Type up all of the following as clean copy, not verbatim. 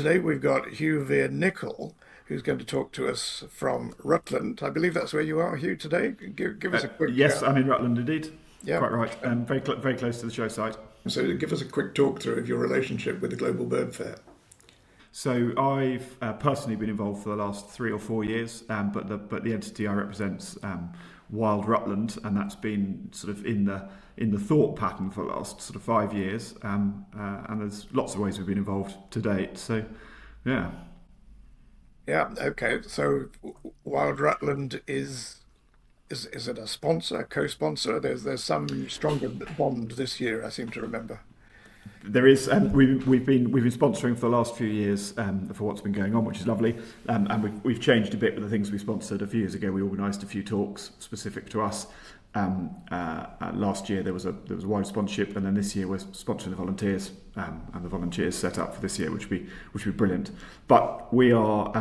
today we've got Hugh Vere Nicholl, who's going to talk to us from Rutland. I believe that's where you are, Hugh, today. Give us a quick, Yes, I'm in Rutland indeed. yeah. Quite right. Very close to the show site. So give us a quick talk through of your relationship with the Global Bird Fair. So I've personally been involved for the last 3 or 4 years, but the entity I represent's Wild Rutland, and that's been sort of in the thought pattern for the last sort of 5 years. And there's lots of ways we've been involved to date. So, yeah. Yeah, okay. So Wild Rutland is it a sponsor, co-sponsor? There's some stronger bond this year, I seem to remember. There is, we've been sponsoring for the last few years for what's been going on, which is lovely, and we've changed a bit with the things we sponsored. A few years ago, we organised a few talks specific to us. Last year there was a wide sponsorship, and then this year we're sponsoring the volunteers, and the volunteers set up for this year, which would be brilliant. But we are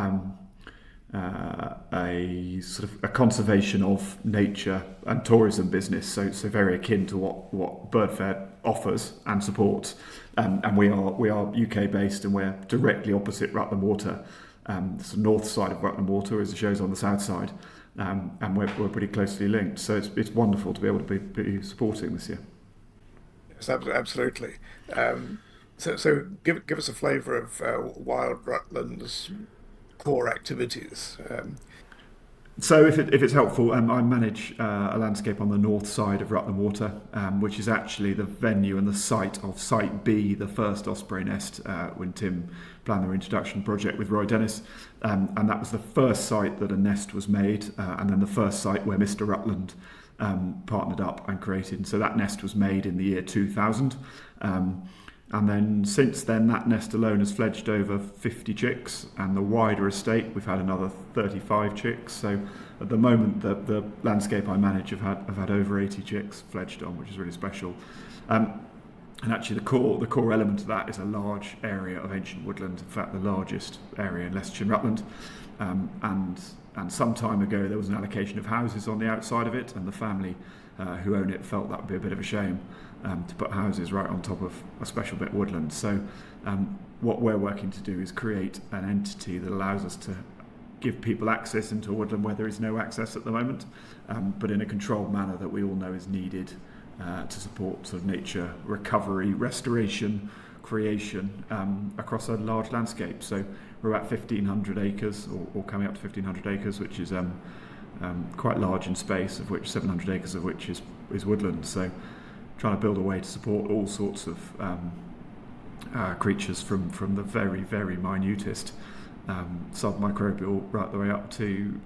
a sort of a conservation of nature and tourism business, so very akin to what BirdFair offers and supports, and we are UK based, and we're directly opposite Rutland Water, the north side of Rutland Water, as it shows on the south side, and we're pretty closely linked. So it's wonderful to be able to be supporting this year. Yes, absolutely. So give us a flavour of Wild Rutland's core activities. So if it's helpful, I manage a landscape on the north side of Rutland Water, which is actually the venue and the site of Site B, the first Osprey nest, when Tim planned their introduction project with Roy Dennis. And that was the first site that a nest was made, and then the first site where Mr. Rutland partnered up and created. And so that nest was made in the year 2000. And then since then, that nest alone has fledged over 50 chicks, and the wider estate, we've had another 35 chicks. So at the moment, the landscape I manage have had over 80 chicks fledged on, which is really special. And actually, the core element of that is a large area of ancient woodland. In fact, the largest area in Leicestershire and Rutland. And some time ago, there was an allocation of houses on the outside of it, and the family who own it felt that would be a bit of a shame to put houses right on top of a special bit of woodland. So what we're working to do is create an entity that allows us to give people access into a woodland where there is no access at the moment, but in a controlled manner that we all know is needed to support sort of nature recovery, restoration, creation across a large landscape. So we're about 1,500 acres, or coming up to 1,500 acres, which is quite large in space, of which 700 acres of which is woodland. So trying to build a way to support all sorts of creatures from the very, very minutest submicrobial right the way up to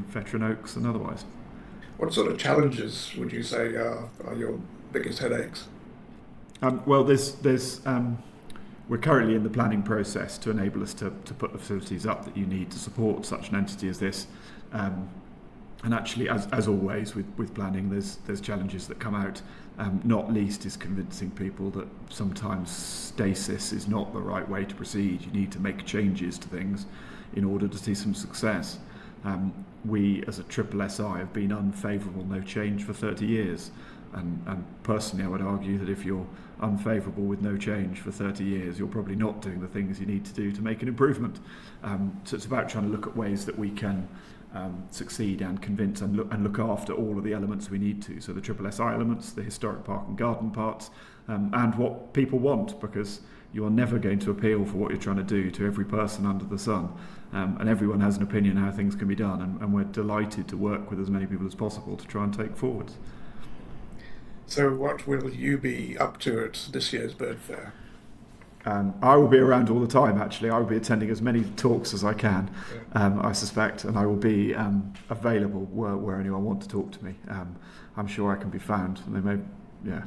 veteran oaks and otherwise. What sort of challenges would you say are your biggest headaches? Well, we're currently in the planning process to enable us to put the facilities up that you need to support such an entity as this. And actually, as always with planning, there's challenges that come out. Not least is convincing people that sometimes stasis is not the right way to proceed. You need to make changes to things in order to see some success. We, as a triple SI, have been unfavourable no change for 30 years. And personally, I would argue that if you're unfavourable with no change for 30 years, you're probably not doing the things you need to do to make an improvement. So it's about trying to look at ways that we can succeed and convince and look after all of the elements we need to. So the triple SI elements, the historic park and garden parts, and what people want, because you are never going to appeal for what you're trying to do to every person under the sun. And everyone has an opinion how things can be done, and we're delighted to work with as many people as possible to try and take forward. So what will you be up to at this year's Bird Fair? I will be around all the time, actually. I will be attending as many talks as I can, I suspect, and I will be available where anyone wants to talk to me. I'm sure I can be found. And they may, yeah.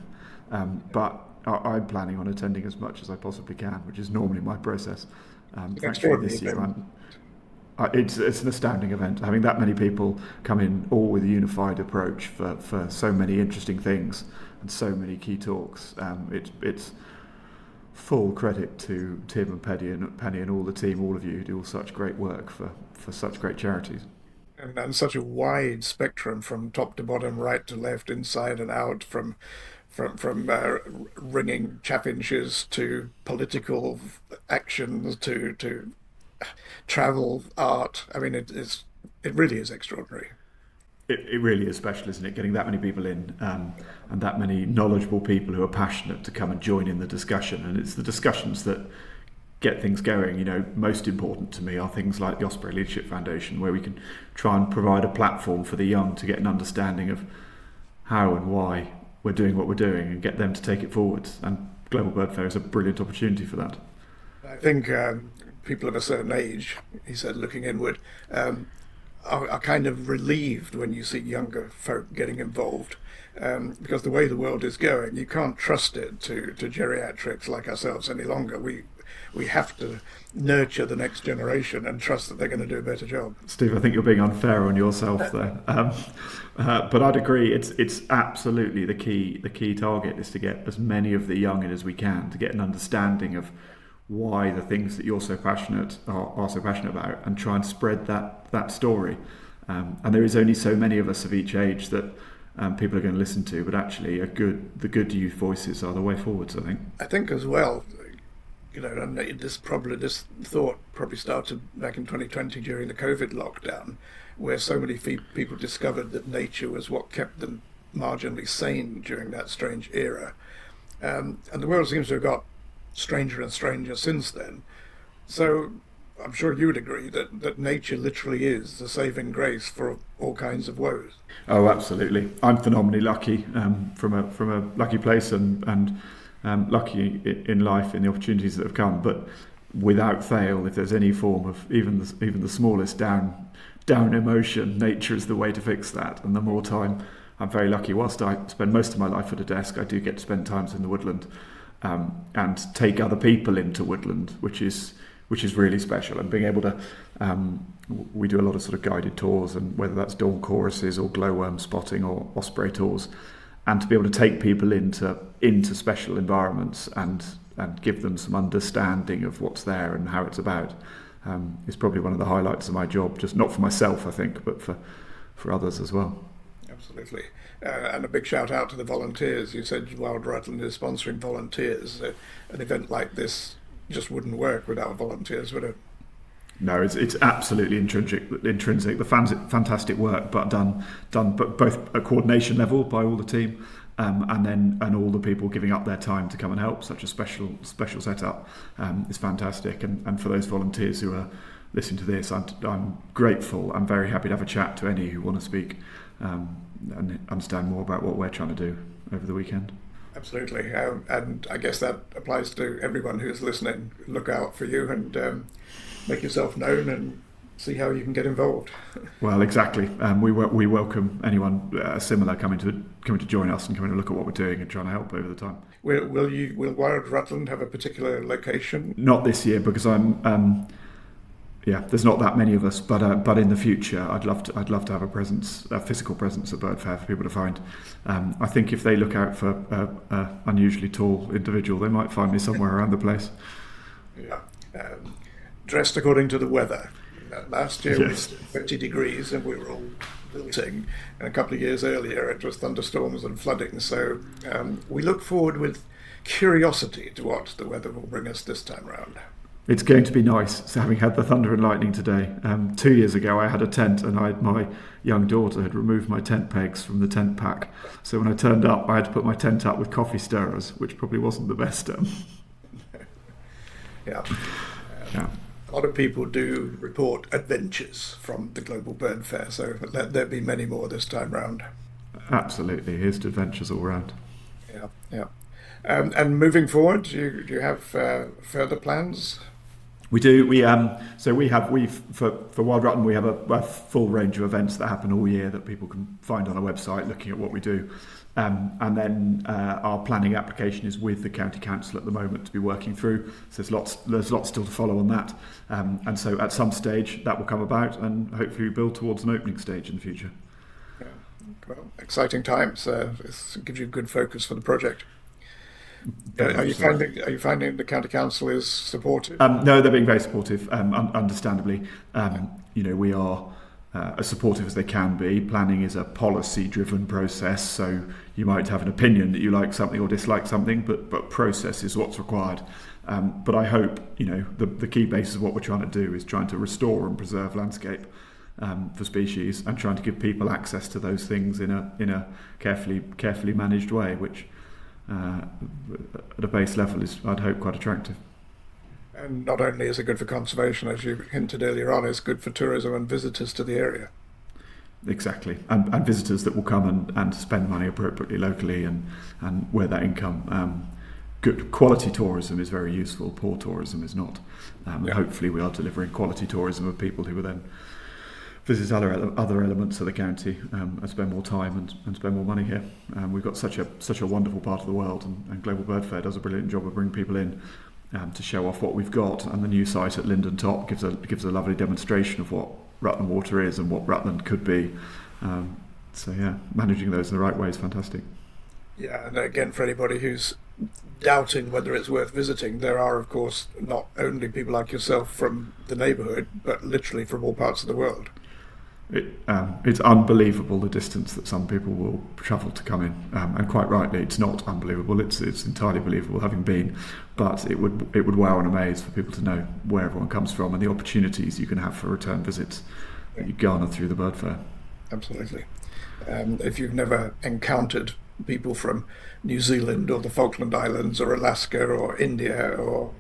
But I'm planning on attending as much as I possibly can, which is normally my process. Thankfully this year, it's an astounding event. Having that many people come in all with a unified approach for so many interesting things and so many key talks. It's full credit to Tim and Penny and all the team, all of you who do all such great work for such great charities. And such a wide spectrum from top to bottom, right to left, inside and out, from ringing chaffinches to political actions to travel, art. I mean, it really is extraordinary. It really is special, isn't it? Getting that many people in and that many knowledgeable people who are passionate to come and join in the discussion. And it's the discussions that get things going. Most important to me are things like the Osprey Leadership Foundation, where we can try and provide a platform for the young to get an understanding of how and why we're doing what we're doing and get them to take it forwards. And Global BirdFair is a brilliant opportunity for that. I think people of a certain age, he said, looking inward, are kind of relieved when you see younger folk getting involved. Because the way the world is going, you can't trust it to geriatrics like ourselves any longer. We have to nurture the next generation and trust that they're going to do a better job. Steve, I think you're being unfair on yourself there. But I'd agree, it's absolutely the key target is to get as many of the young in as we can, to get an understanding of why the things that you're so passionate are so passionate about, and try and spread that story. And there is only so many of us of each age that people are going to listen to, but actually the good youth voices are the way forwards, I think. I think as well, and this thought probably started back in 2020 during the COVID lockdown, where so many people discovered that nature was what kept them marginally sane during that strange era. And the world seems to have got stranger and stranger since then. So I'm sure you would agree that nature literally is the saving grace for all kinds of woes. Oh, absolutely. I'm phenomenally lucky from a lucky place and lucky in life in the opportunities that have come. But without fail, if there's any form of even the smallest down emotion, nature is the way to fix that. And the more time, I'm very lucky. Whilst I spend most of my life at a desk, I do get to spend times in the woodland and take other people into woodland, which is really special. And being able to, we do a lot of sort of guided tours, and whether that's dawn choruses or glowworm spotting or osprey tours, and to be able to take people into special environments and give them some understanding of what's there and how it's about, is probably one of the highlights of my job. Just not for myself, I think, but for others as well. Absolutely. And a big shout out to the volunteers. You said Wild Rutland is sponsoring volunteers. An event like this just wouldn't work without volunteers, would it? No, it's absolutely intrinsic. The fantastic work, but done both at coordination level by all the team, and all the people giving up their time to come and help. Such a special setup is fantastic. And for those volunteers who are listening to this, I'm grateful. I'm very happy to have a chat to any who want to speak and understand more about what we're trying to do over the weekend. Absolutely, and I guess that applies to everyone who's listening. Look out for you and make yourself known and see how you can get involved. Well, exactly. We welcome anyone similar coming to join us and coming to look at what we're doing and trying to help over the time. Will Wild Rutland have a particular location? Not this year, because there's not that many of us, but in the future, I'd love to have a physical presence at BirdFair for people to find. I think if they look out for a unusually tall individual, they might find me somewhere around the place. Yeah, dressed according to the weather. Last year Yes. was 30 degrees and we were all wilting, and a couple of years earlier it was thunderstorms and flooding. So we look forward with curiosity to what the weather will bring us this time round. It's going to be nice. So having had the thunder and lightning today, 2 years ago I had a tent, and my young daughter had removed my tent pegs from the tent pack. So when I turned up, I had to put my tent up with coffee stirrers, which probably wasn't the best. Yeah. Yeah. A lot of people do report adventures from the Global BirdFair, so let there be many more this time round. Absolutely. Here's to adventures all round. Yeah, yeah. And moving forward, do you have further plans? We do. For Wild Rutland, we have a full range of events that happen all year that people can find on our website, looking at what we do. And then our planning application is with the county council at the moment to be working through. So there's lots still to follow on that. And so at some stage that will come about, and hopefully build towards an opening stage in the future. Yeah. Well, exciting times. This gives you good focus for the project. Are you finding the county council is supportive? No, they're being very supportive, understandably. We are as supportive as they can be. Planning is a policy-driven process, so you might have an opinion that you like something or dislike something, but process is what's required. But I hope, the key basis of what we're trying to do is trying to restore and preserve landscape for species, and trying to give people access to those things in a carefully managed way, which at a base level is, I'd hope, quite attractive. And not only is it good for conservation, as you hinted earlier on, it's good for tourism and visitors to the area. Exactly, and visitors that will come and spend money appropriately locally, and where that income. Good quality tourism is very useful. Poor tourism is not. Hopefully, we are delivering quality tourism of people who will then visit other elements of the county and spend more time and spend more money here. We've got such a wonderful part of the world, and Global BIrdFair does a brilliant job of bringing people in to show off what we've got. And the new site at Linden Top gives a lovely demonstration of what Rutland Water is and what Rutland could be. Managing those in the right way is fantastic. Yeah, and again, for anybody who's doubting whether it's worth visiting, there are, of course, not only people like yourself from the neighbourhood, but literally from all parts of the world. It's unbelievable the distance that some people will travel to come in, and quite rightly, it's not unbelievable. It's entirely believable, having been, but it would wow and amaze for people to know where everyone comes from and the opportunities you can have for return visits that you garner through the bird fair. Absolutely. If you've never encountered people from New Zealand or the Falkland Islands or Alaska or India or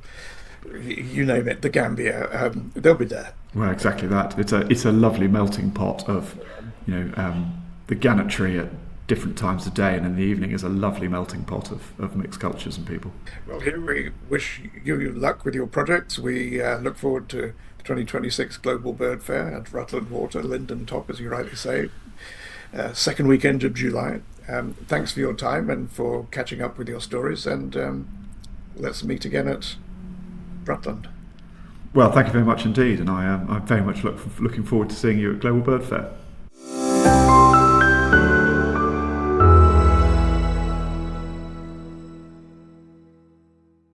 you name it, the Gambia, they'll be there. Well, exactly that. It's a lovely melting pot of, the gannetry at different times of day, and in the evening is a lovely melting pot of mixed cultures and people. Well, here we wish you luck with your projects. We look forward to the 2026 Global Bird Fair at Rutland Water, Linden Top, as you rightly say, second weekend of July. Thanks for your time and for catching up with your stories, and let's meet again at Rutland. Well, thank you very much indeed, and I'm very much looking forward to seeing you at Global Bird Fair.